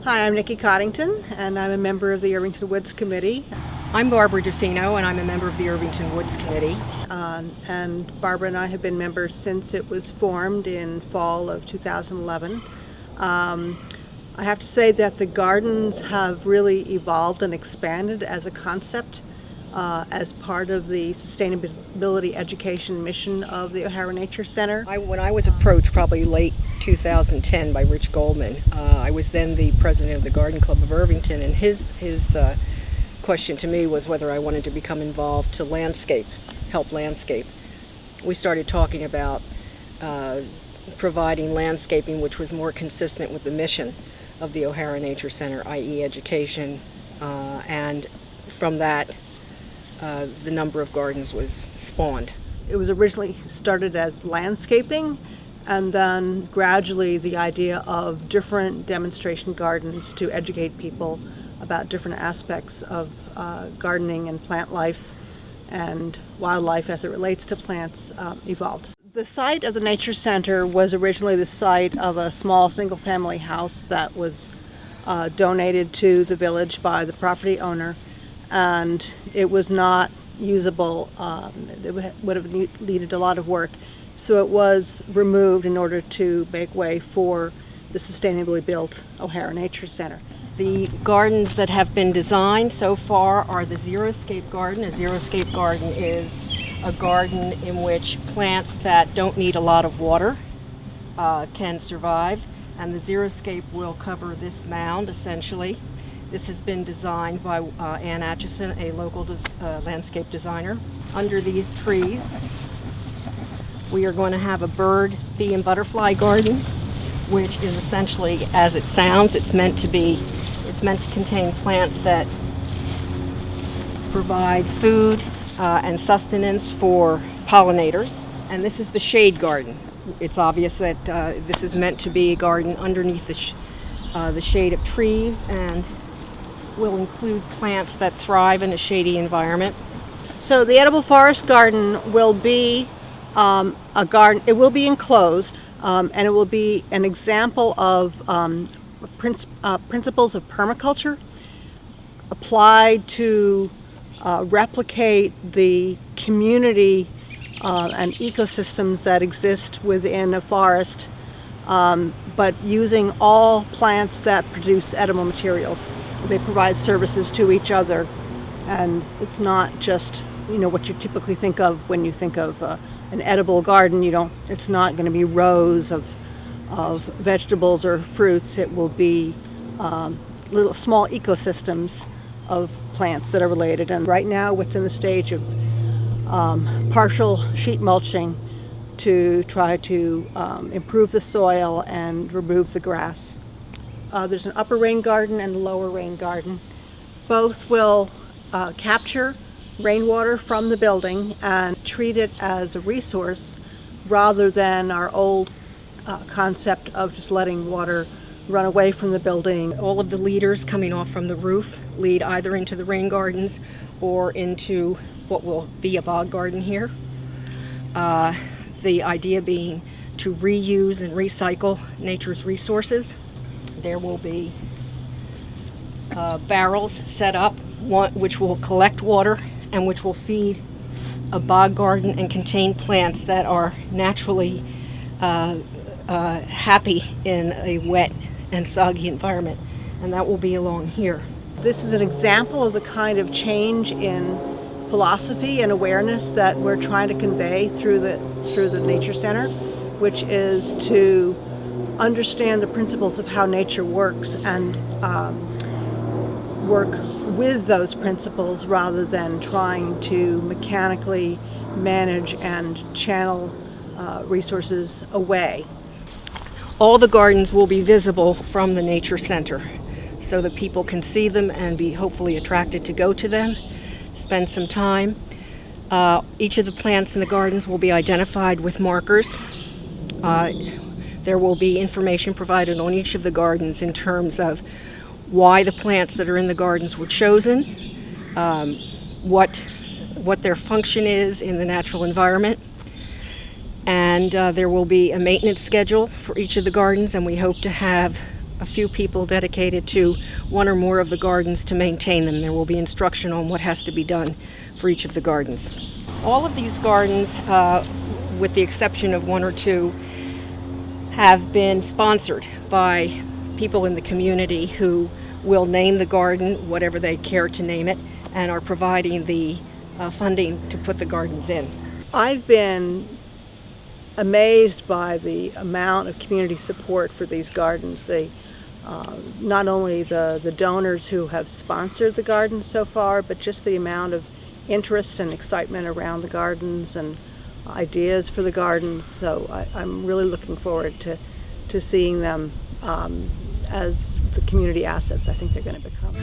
Hi, I'm Nikki Coddington, and I'm a member of the Irvington Woods Committee. I'm Barbara Defino, and I'm a member of the Irvington Woods Committee. And Barbara and I have been members since it was formed in fall of 2011. I have to say that the gardens have really evolved and expanded as a concept as part of the sustainability education mission of the O'Hara Nature Center. When I was approached, probably late 2010, by Rich Goldman, I was then the president of the Garden Club of Irvington, and his question to me was whether I wanted to become involved to help landscape. We started talking about providing landscaping which was more consistent with the mission of the O'Hara Nature Center, i.e. education, and from that the number of gardens was spawned. It was originally started as landscaping, and then gradually the idea of different demonstration gardens to educate people about different aspects of gardening and plant life and wildlife as it relates to plants evolved. The site of the Nature Center was originally the site of a small single-family house that was donated to the village by the property owner, and it was not usable. It would have needed a lot of work, so it was removed in order to make way for the sustainably built O'Hara Nature Center. The gardens that have been designed so far are the Xeriscape Garden. A Xeriscape garden is a garden in which plants that don't need a lot of water can survive, and the Xeriscape will cover this mound essentially. This has been designed by Ann Atchison, a local landscape designer. Under these trees, we are going to have a bird, bee, and butterfly garden, which is essentially, as it sounds, it's meant to contain plants that provide food and sustenance for pollinators. And this is the shade garden. It's obvious that this is meant to be a garden underneath the shade of trees, and will include plants that thrive in a shady environment. So the edible forest garden will be a garden. It will be enclosed, and it will be an example of principles of permaculture applied to replicate the community and ecosystems that exist within a forest, but using all plants that produce edible materials. They provide services to each other, and it's not just what you typically think of when you think of an edible garden. It's not going to be rows of vegetables or fruits. It will be little small ecosystems of plants that are related. And right now it's in the stage of partial sheet mulching to try to improve the soil and remove the grass. There's an upper rain garden and a lower rain garden. Both will capture rainwater from the building and treat it as a resource rather than our old concept of just letting water run away from the building. All of the leaders coming off from the roof lead either into the rain gardens or into what will be a bog garden here. The idea being to reuse and recycle nature's resources. There will be barrels set up, which will collect water and which will feed a bog garden and contain plants that are naturally happy in a wet and soggy environment, and that will be along here. This is an example of the kind of change in philosophy and awareness that we're trying to convey through the Nature Center, which is to understand the principles of how nature works and work with those principles rather than trying to mechanically manage and channel resources away. All the gardens will be visible from the Nature Center so that people can see them and be hopefully attracted to go to them, spend some time. Each of the plants in the gardens will be identified with markers. There will be information provided on each of the gardens in terms of why the plants that are in the gardens were chosen, what their function is in the natural environment, and there will be a maintenance schedule for each of the gardens, and we hope to have a few people dedicated to one or more of the gardens to maintain them. There will be instruction on what has to be done for each of the gardens. All of these gardens, with the exception of one or two, have been sponsored by people in the community who will name the garden whatever they care to name it and are providing the funding to put the gardens in. I've been amazed by the amount of community support for these gardens. Not only the donors who have sponsored the gardens so far, but just the amount of interest and excitement around the gardens and ideas for the gardens. So I'm really looking forward to seeing them as the community assets I think they're going to become.